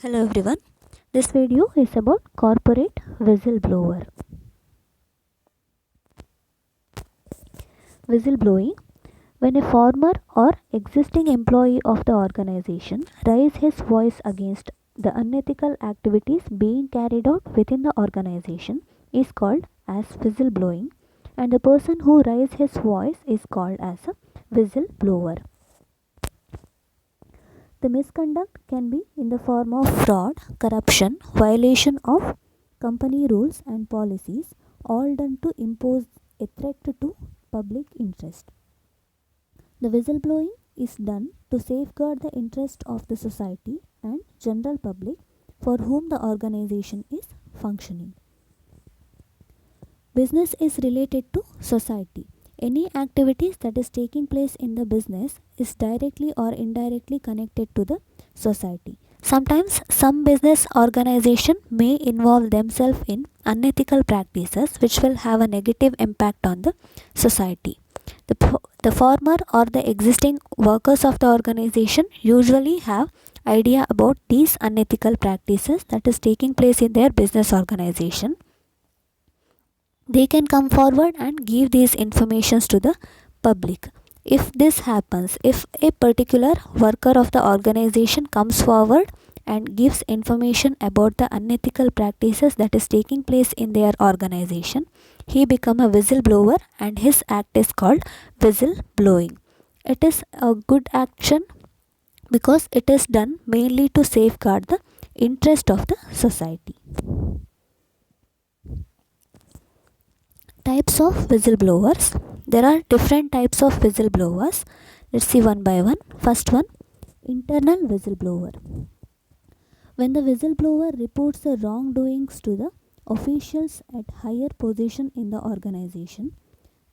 Hello everyone. This video is about corporate whistleblower. Whistleblowing: when a former or existing employee of the organization raises his voice against the unethical activities being carried out within the organization is called as whistleblowing, and the person who raises his voice is called as a whistleblower. The misconduct can be in the form of fraud, corruption, violation of company rules and policies, all done to impose a threat to public interest. The whistleblowing is done to safeguard the interest of the society and general public for whom the organization is functioning. Business is related to society. Any activities that is taking place in the business is directly or indirectly connected to the society. Sometimes some business organization may involve themselves in unethical practices which will have a negative impact on the society. The former or the existing workers of the organization usually have idea about these unethical practices that is taking place in their business organization. They can come forward and give these informations to the public. If this happens, if a particular worker of the organization comes forward and gives information about the unethical practices that is taking place in their organization, he become a whistleblower and his act is called whistleblowing. It is a good action because it is done mainly to safeguard the interest of the society. Types of whistleblowers. There are different types of whistleblowers. Let's see one by one. First one, internal whistleblower. When the whistleblower reports the wrongdoings to the officials at higher position in the organization,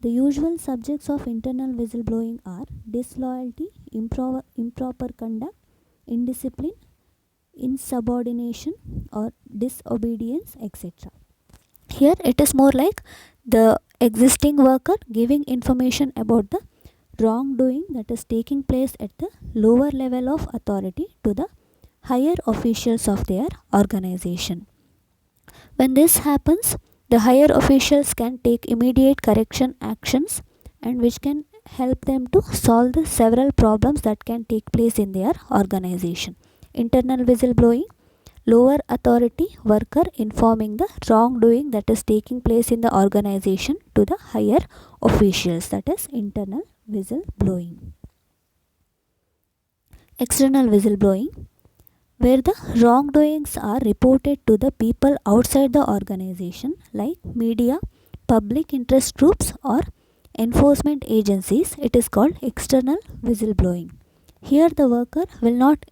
the usual subjects of internal whistleblowing are disloyalty, improper conduct, indiscipline, insubordination or disobedience, etc. Here it is more like the existing worker giving information about the wrongdoing that is taking place at the lower level of authority to the higher officials of their organization. When this happens, the higher officials can take immediate correction actions and which can help them to solve the several problems that can take place in their organization. Internal whistleblowing: lower authority worker informing the wrongdoing that is taking place in the organization to the higher officials, that is internal whistleblowing. External whistleblowing: where the wrongdoings are reported to the people outside the organization like media, public interest groups or enforcement agencies, it is called external whistleblowing. Here the worker will not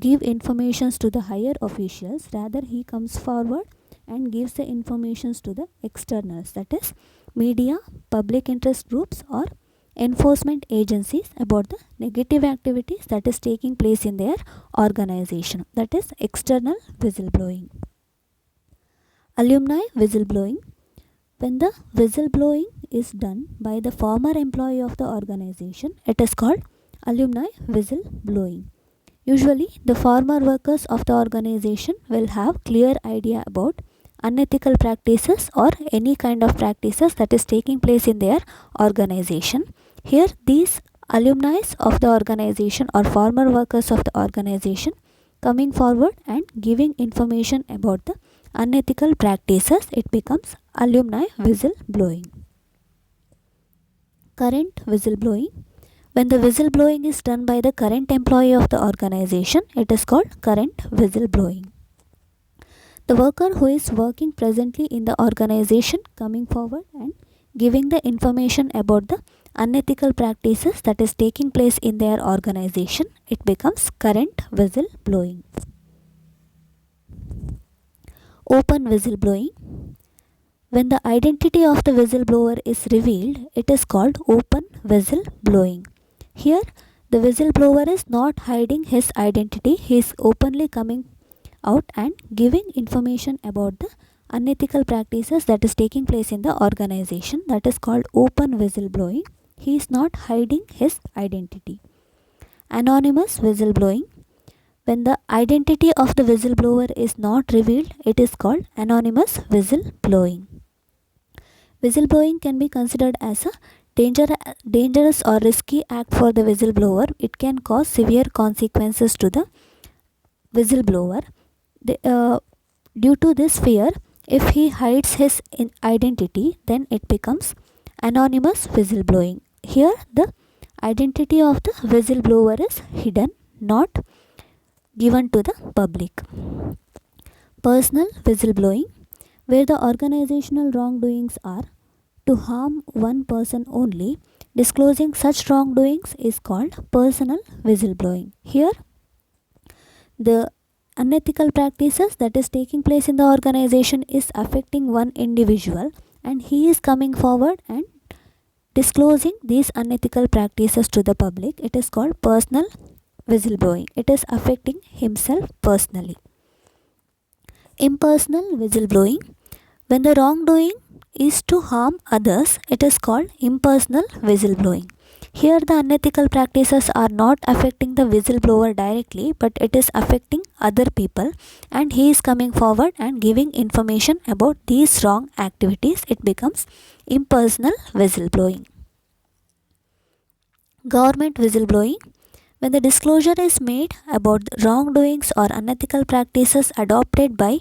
give informations to the higher officials, rather he comes forward and gives the informations to the externals, that is media, public interest groups or enforcement agencies about the negative activities that is taking place in their organization, that is external whistleblowing. Alumni whistleblowing: when the whistleblowing is done by the former employee of the organization, it is called alumni whistleblowing. Usually the former workers of the organization will have clear idea about unethical practices or any kind of practices that is taking place in their organization. Here these alumni of the organization or former workers of the organization coming forward and giving information about the unethical practices, it becomes alumni whistleblowing. Current whistleblowing: when the whistleblowing is done by the current employee of the organization, it is called current whistleblowing. The worker who is working presently in the organization coming forward and giving the information about the unethical practices that is taking place in their organization, it becomes current whistleblowing. Open whistleblowing: when the identity of the whistleblower is revealed, it is called open whistleblowing. Here the whistleblower is not hiding his identity, he is openly coming out and giving information about the unethical practices that is taking place in the organization, that is called open whistleblowing. He is not hiding his identity. Anonymous whistleblowing: When the identity of the whistleblower is not revealed, it is called anonymous whistleblowing. Whistleblowing can be considered as a dangerous or risky act for the whistleblower. It can cause severe consequences to the whistleblower. Due to this fear, if he hides his identity, then it becomes anonymous whistleblowing. Here, the identity of the whistleblower is hidden, not given to the public. Personal whistleblowing, where the organizational wrongdoings are to harm one person only, disclosing such wrongdoings is called personal whistleblowing. Here, the unethical practices that is taking place in the organization is affecting one individual, and he is coming forward and disclosing these unethical practices to the public. It is called personal whistleblowing. It is affecting himself personally. Impersonal whistleblowing, when the wrongdoing is to harm others, it is called impersonal whistleblowing. Here, the unethical practices are not affecting the whistleblower directly, but it is affecting other people, and he is coming forward and giving information about these wrong activities. It becomes impersonal whistleblowing. Government whistleblowing, when the disclosure is made about wrongdoings or unethical practices adopted by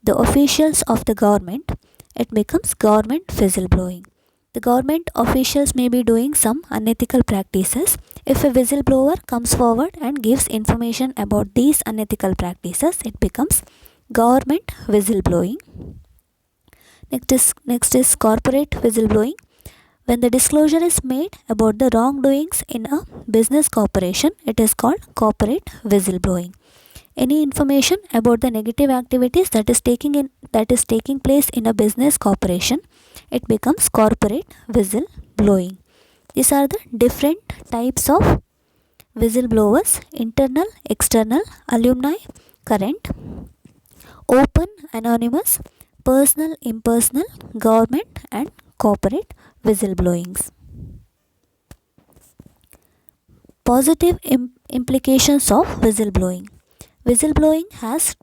the officials of the government, it becomes government whistleblowing. The government officials may be doing some unethical practices. If a whistleblower comes forward and gives information about these unethical practices, it becomes government whistleblowing. Next is corporate whistleblowing. When the disclosure is made about the wrongdoings in a business corporation, it is called corporate whistleblowing. Any information about the negative activities that is taking place in a business corporation, it becomes corporate whistleblowing. These are the different types of whistleblowers: internal, external, alumni, current, open, anonymous, personal, impersonal, government, and corporate whistleblowings. Positive implications of whistleblowing. Whistleblowing has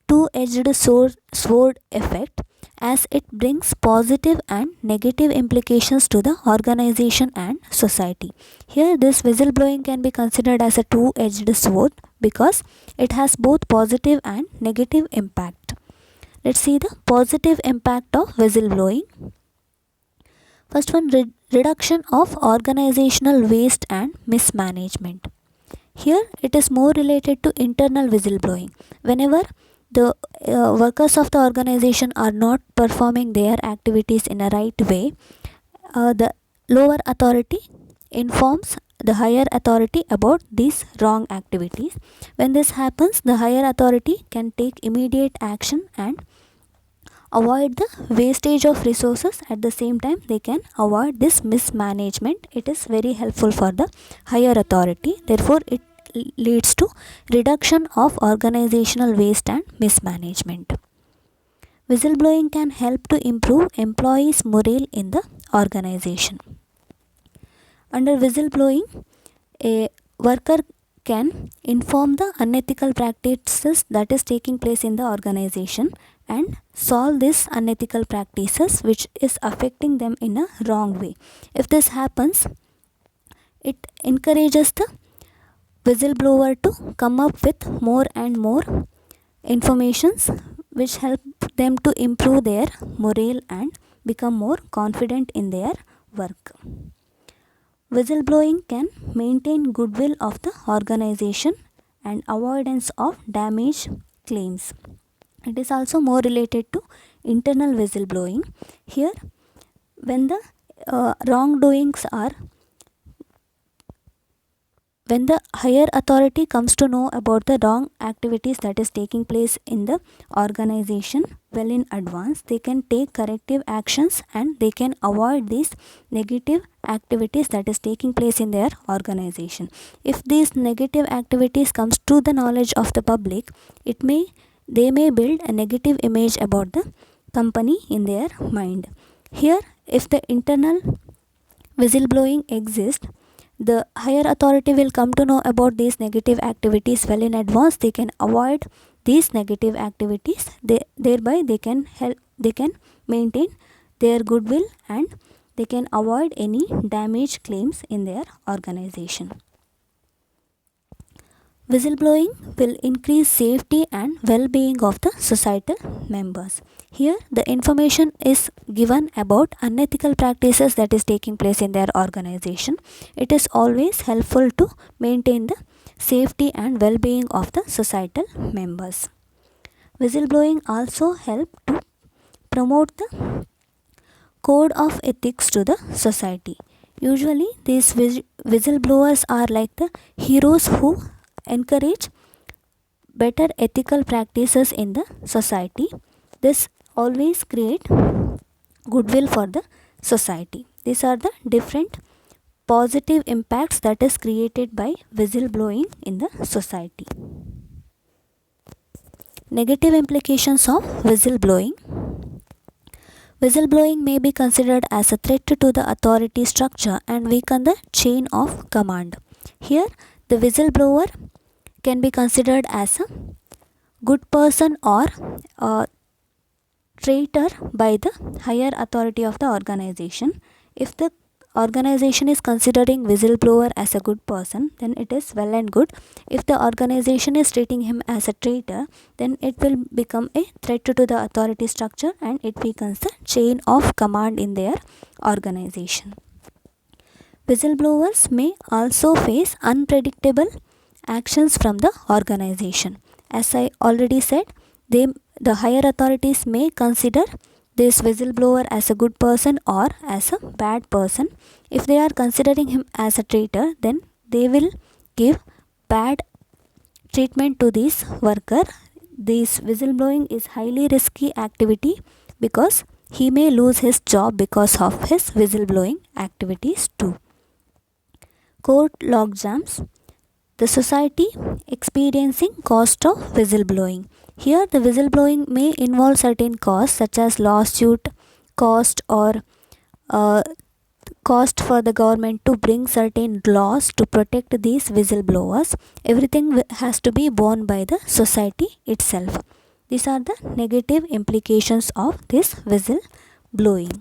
two-edged sword effect, as it brings positive and negative implications to the organization and society. Here, this whistleblowing can be considered as a two-edged sword because it has both positive and negative impact. Let's see the positive impact of whistleblowing. First one, reduction of organizational waste and mismanagement. Here, it is more related to internal whistleblowing. Whenever the workers of the organization are not performing their activities in a right way, the lower authority informs the higher authority about these wrong activities. When this happens, the higher authority can take immediate action and avoid the wastage of resources. At the same time, they can avoid this mismanagement. It is very helpful for the higher authority. Therefore, it leads to reduction of organizational waste and mismanagement. Whistleblowing can help to improve employees' morale in the organization. Under whistleblowing, a worker can inform the unethical practices that is taking place in the organization and solve these unethical practices which is affecting them in a wrong way. If this happens, it encourages the whistleblower to come up with more and more informations which help them to improve their morale and become more confident in their work. Whistleblowing can maintain goodwill of the organization and avoidance of damage claims. It is also more related to internal whistleblowing. Here, when the wrongdoings are when the higher authority comes to know about the wrong activities that is taking place in the organization well in advance, they can take corrective actions and they can avoid these negative activities that is taking place in their organization. If these negative activities comes to the knowledge of the public, they may build a negative image about the company in their mind. Here, if the internal whistleblowing exists, the higher authority will come to know about these negative activities well in advance. They can avoid these negative activities. Thereby they can maintain their goodwill and they can avoid any damage claims in their organization. Whistleblowing will increase safety and well-being of the societal members. Here the information is given about unethical practices that is taking place in their organization. It is always helpful to maintain the safety and well-being of the societal members. Whistleblowing also help to promote the code of ethics to the society. Usually these whistleblowers are like the heroes who encourage better ethical practices in the society. This always create goodwill for the society. These are the different positive impacts that is created by whistleblowing in the society. Negative implications of whistleblowing. Whistleblowing may be considered as a threat to the authority structure and weaken the chain of command. Here the whistleblower can be considered as a good person or a traitor by the higher authority of the organization. If the organization is considering whistleblower as a good person, then it is well and good. If the organization is treating him as a traitor, then it will become a threat to the authority structure and it weakens the chain of command in their organization. Whistleblowers may also face unpredictable actions from the organization. As I already said, the higher authorities may consider this whistleblower as a good person or as a bad person. If they are considering him as a traitor, then they will give bad treatment to this worker. This whistleblowing is highly risky activity because he may lose his job because of his whistleblowing activities too. Court logjams. The society experiencing cost of whistleblowing. Here the whistleblowing may involve certain costs such as lawsuit cost or cost for the government to bring certain laws to protect these whistleblowers. Everything has to be borne by the society itself. These are the negative implications of this whistleblowing.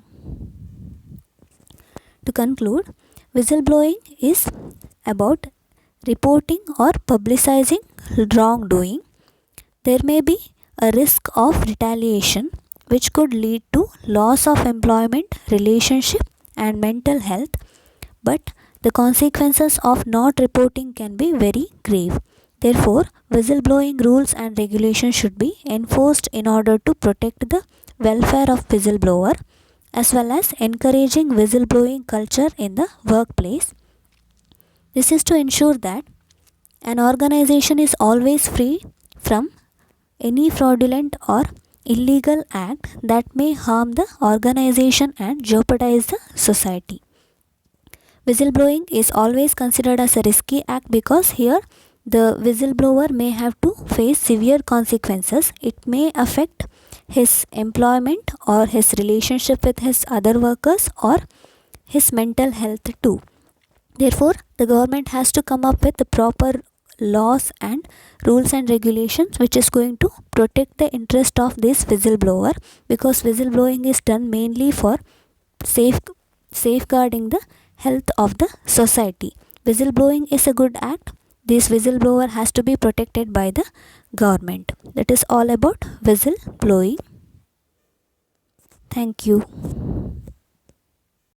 To conclude, whistleblowing is about reporting or publicizing wrongdoing. There may be a risk of retaliation which could lead to loss of employment, relationship and mental health, but the consequences of not reporting can be very grave. Therefore, whistleblowing rules and regulations should be enforced in order to protect the welfare of whistleblower as well as encouraging whistleblowing culture in the workplace. This is to ensure that an organization is always free from any fraudulent or illegal act that may harm the organization and jeopardize the society. Whistleblowing is always considered as a risky act because here the whistleblower may have to face severe consequences. It may affect his employment or his relationship with his other workers or his mental health too. Therefore, the government has to come up with the proper laws and rules and regulations which is going to protect the interest of this whistleblower, because whistleblowing is done mainly for safeguarding the health of the society. Whistleblowing is a good act. This whistleblower has to be protected by the government. That is all about whistleblowing. Thank you.